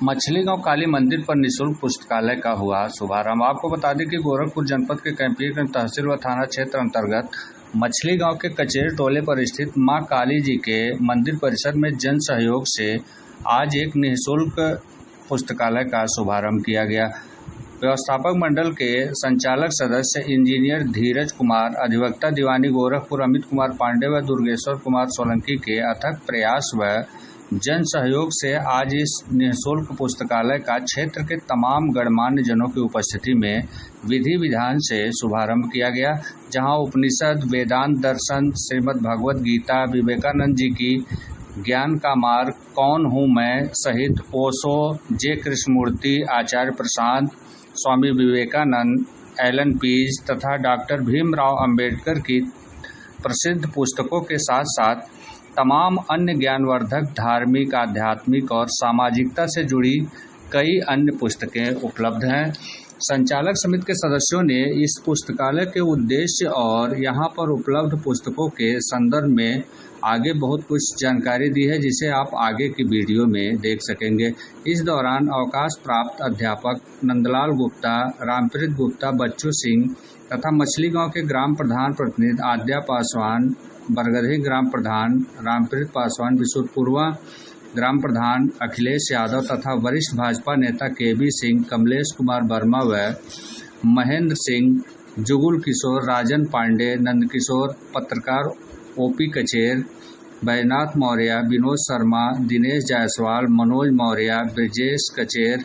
मछली गांव काली मंदिर पर निःशुल्क पुस्तकालय का हुआ शुभारंभ। आपको बता दें कि गोरखपुर जनपद के कैंपीगंज तहसील व थाना क्षेत्र अंतर्गत मछली गांव के कचेर टोले पर स्थित मां काली जी के मंदिर परिसर में जन सहयोग से आज एक निःशुल्क पुस्तकालय का शुभारंभ किया गया। व्यवस्थापक मंडल के संचालक सदस्य इंजीनियर धीरज कुमार, अधिवक्ता दीवानी गोरखपुर अमित कुमार पांडे व दुर्गेश्वर कुमार सोलंकी के अथक प्रयास व जन सहयोग से आज इस निःशुल्क पुस्तकालय का क्षेत्र के तमाम गणमान्य जनों की उपस्थिति में विधि विधान से शुभारंभ किया गया, जहां उपनिषद, वेदांत, दर्शन, श्रीमद् भगवद गीता, विवेकानंद जी की ज्ञान का मार्ग, कौन हूँ मैं सहित ओशो, जे कृष्णमूर्ति, आचार्य प्रशांत, स्वामी विवेकानंद, एलन पीज तथा डॉक्टर भीमराव अंबेडकर की प्रसिद्ध पुस्तकों के साथ साथ तमाम अन्य ज्ञानवर्धक, धार्मिक, आध्यात्मिक और सामाजिकता से जुड़ी कई अन्य पुस्तकें उपलब्ध हैं। संचालक समिति के सदस्यों ने इस पुस्तकालय के उद्देश्य और यहाँ पर उपलब्ध पुस्तकों के संदर्भ में आगे बहुत कुछ जानकारी दी है, जिसे आप आगे की वीडियो में देख सकेंगे। इस दौरान अवकाश प्राप्त अध्यापक नंदलाल गुप्ता, रामप्रीत गुप्ता, बच्चू सिंह तथा मछली गांव के ग्राम प्रधान प्रतिनिधि आद्या पासवान, बरगधी ग्राम प्रधान रामप्रीत पासवान, बिशुरपुरवा ग्राम प्रधान अखिलेश यादव तथा वरिष्ठ भाजपा नेता केबी सिंह, कमलेश कुमार वर्मा व महेंद्र सिंह, जुगुल किशोर, राजन पांडे, नंदकिशोर, पत्रकार ओपी कचेर, बैजनाथ मौर्य, विनोद शर्मा, दिनेश जायसवाल, मनोज मौर्य, ब्रजेश कचेर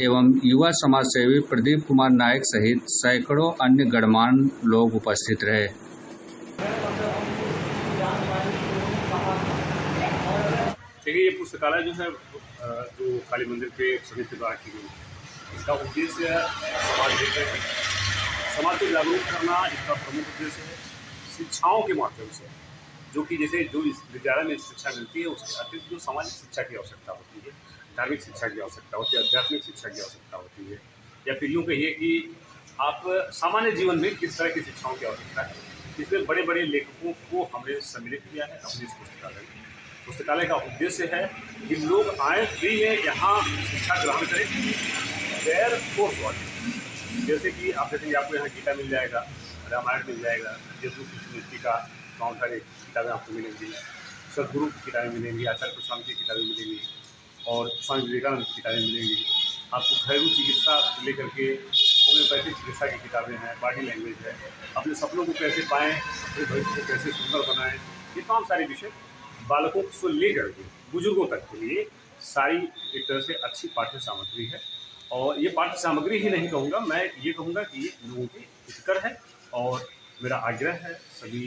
एवं युवा समाजसेवी प्रदीप कुमार नायक सहित सैकड़ों अन्य गणमान्य लोग उपस्थित रहे। देखिए, ये पुस्तकालय जो है जो काली मंदिर के समिति द्वारा की गई, इसका उद्देश्य समाज को जागरूक करना इसका प्रमुख उद्देश्य है। शिक्षाओं के माध्यम से जो कि जैसे जो इस विद्यालय में शिक्षा मिलती है, उसके अतिरिक्त जो सामाजिक शिक्षा की आवश्यकता होती है, धार्मिक शिक्षा की आवश्यकता होती है, आध्यात्मिक शिक्षा की आवश्यकता होती है, या फिर यूँ कहिए कि आप सामान्य जीवन में किस तरह की शिक्षाओं की आवश्यकता है, इसमें बड़े बड़े लेखकों को हमने सम्मिलित किया है अपने इस पुस्तकालय में। पुस्तकालय का उद्देश्य है कि लोग आए, फ्री में यहाँ शिक्षा ग्रहण करें, गैर कोर्स वाले। जैसे कि आप देखेंगे, आपको यहाँ गीता मिल जाएगा, रामायण मिल जाएगा, जयपुर कृष्णमूर्ति का बहुत सारे किताबें आपको मिलेंगी, सदगुरु की किताबें मिलेंगी, आचार्य प्रशांत की किताबें मिलेंगी और स्वामी विवेकानंद की किताबें मिलेंगी। आपको घरेलू चिकित्सा लेकर के होम्योपैथिक चिकित्सा की किताबें हैं, बॉडी लैंग्वेज है, अपने सपनों को कैसे पाएँ, अपने भविष्य को कैसे सुंदर बनाएँ, ये तमाम सारे विषय बालकों से लेकर के बुजुर्गों तक के लिए सारी एक तरह से अच्छी पाठ्य सामग्री है। और ये पाठ्य सामग्री ही नहीं कहूँगा, मैं ये कहूँगा कि ये लोगों की हितकर है। और मेरा आग्रह है सभी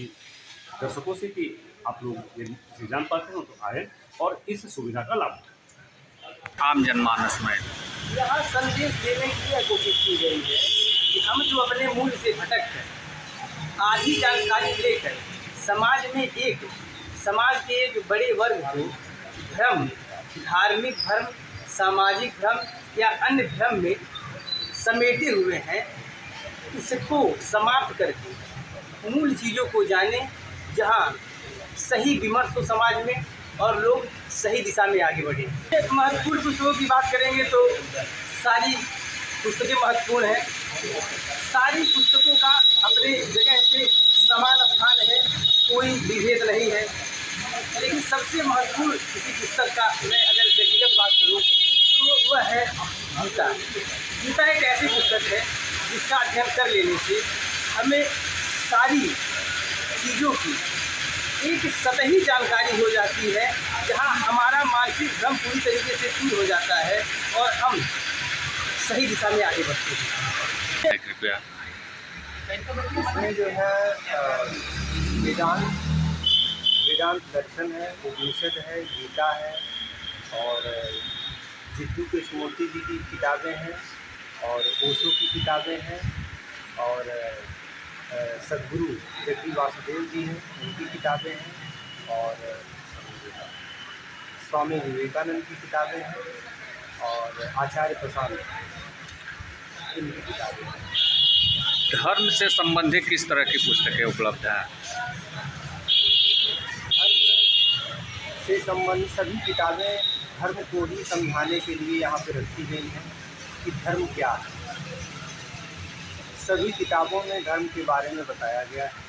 दर्शकों से कि आप लोग ये जान पाते हैं तो आए और इस सुविधा का लाभ उठाएं। आम जनमानस में यहाँ संदेश देने की यह कोशिश की गई है कि हम जो अपने मूल से भटक कर आधी जानकारी लेकर समाज के एक बड़े वर्ग को भ्रम, धार्मिक भ्रम, सामाजिक भ्रम या अन्य भ्रम में समेटे हुए हैं, इसको समाप्त करके मूल चीज़ों को जाने, जहाँ सही विमर्श हो समाज में और लोग सही दिशा में आगे बढ़े। महत्वपूर्ण पुस्तकों की बात करेंगे तो सारी पुस्तकें महत्वपूर्ण हैं। सारी पुस्तकों का अपने जगह पे समान स्थान है, कोई विभेद नहीं है। लेकिन सबसे महत्वपूर्ण किसी पुस्तक का मैं अगर व्यक्तिगत बात करूँ तो वह है गीता। गीता एक ऐसी पुस्तक है जिसका अध्ययन कर लेने से हमें सारी चीज़ों की एक सतही जानकारी हो जाती है, जहाँ हमारा मानसिक भ्रम पूरी तरीके से दूर हो जाता है और हम सही दिशा में आगे बढ़ते हैं। कृपया इसमें जो है वेदांत दर्शन है, उपनिषद है, गीता है और जयपुर कृष्णमूर्ति जी की किताबें हैं और ओशो की किताबें हैं और सदगुरु जगदी वासुदेव जी हैं, उनकी किताबें हैं और स्वामी विवेकानंद की किताबें हैं और आचार्य प्रशांत इनकी किताबें हैं। धर्म से संबंधित किस तरह की पुस्तकें उपलब्ध हैं? धर्म से संबंधित सभी किताबें धर्म को ही समझाने के लिए यहाँ पे रखी गई हैं कि धर्म क्या है। सभी किताबों में धर्म के बारे में बताया गया है।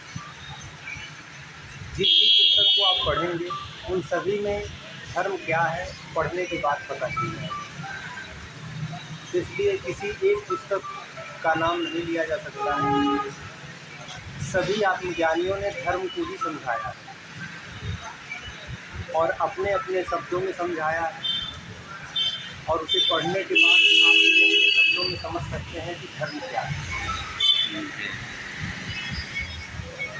जिस भी पुस्तक को आप पढ़ेंगे उन सभी में धर्म क्या है पढ़ने के बाद पता चल जाएगा। इसलिए किसी एक पुस्तक का नाम नहीं लिया जा सकता है। सभी आत्मज्ञानियों ने धर्म को ही समझाया है और अपने अपने शब्दों में समझाया है, और उसे पढ़ने के बाद आप अपने शब्दों में समझ सकते हैं कि धर्म क्या है।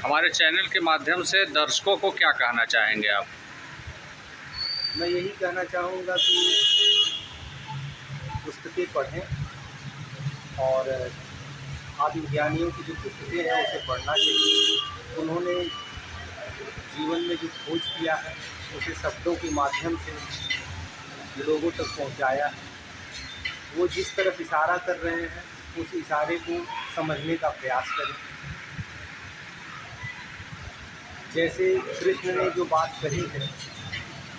हमारे चैनल के माध्यम से दर्शकों को क्या कहना चाहेंगे आप? मैं यही कहना चाहूँगा कि पुस्तकें पढ़ें और आत्मज्ञानियों की जो पुस्तकें हैं उसे पढ़ना चाहिए। उन्होंने जीवन में जो खोज किया है उसे शब्दों के माध्यम से लोगों तक पहुंचाया है। वो जिस तरफ इशारा कर रहे हैं उस इशारे को समझने का प्रयास करें। जैसे कृष्ण ने जो बात कही है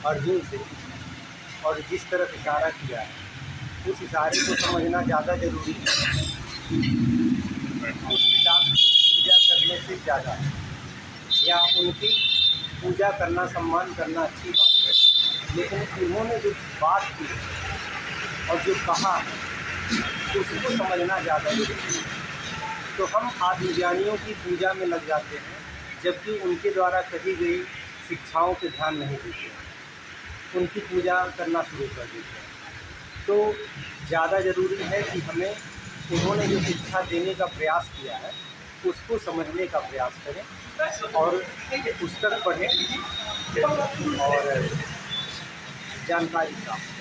अर्जुन से और जिस तरफ इशारा किया है उस इशारे को समझना ज़्यादा ज़रूरी है। उस किताब की पूजा करने से ज़्यादा, या उनकी पूजा करना सम्मान करना अच्छी बात है, लेकिन उन्होंने जो बात की और जो कहा उसको समझना ज़्यादा ज़रूरी है। तो हम आत्मज्ञानियों की पूजा में लग जाते हैं जबकि उनके द्वारा कही गई शिक्षाओं पे ध्यान नहीं देते, उनकी पूजा करना शुरू कर देते हैं। तो ज़्यादा ज़रूरी है कि हमें उन्होंने जो शिक्षा देने का प्रयास किया है उसको समझने का प्रयास करें और पुस्तक पढ़ें और जानकारी प्राप्त करें।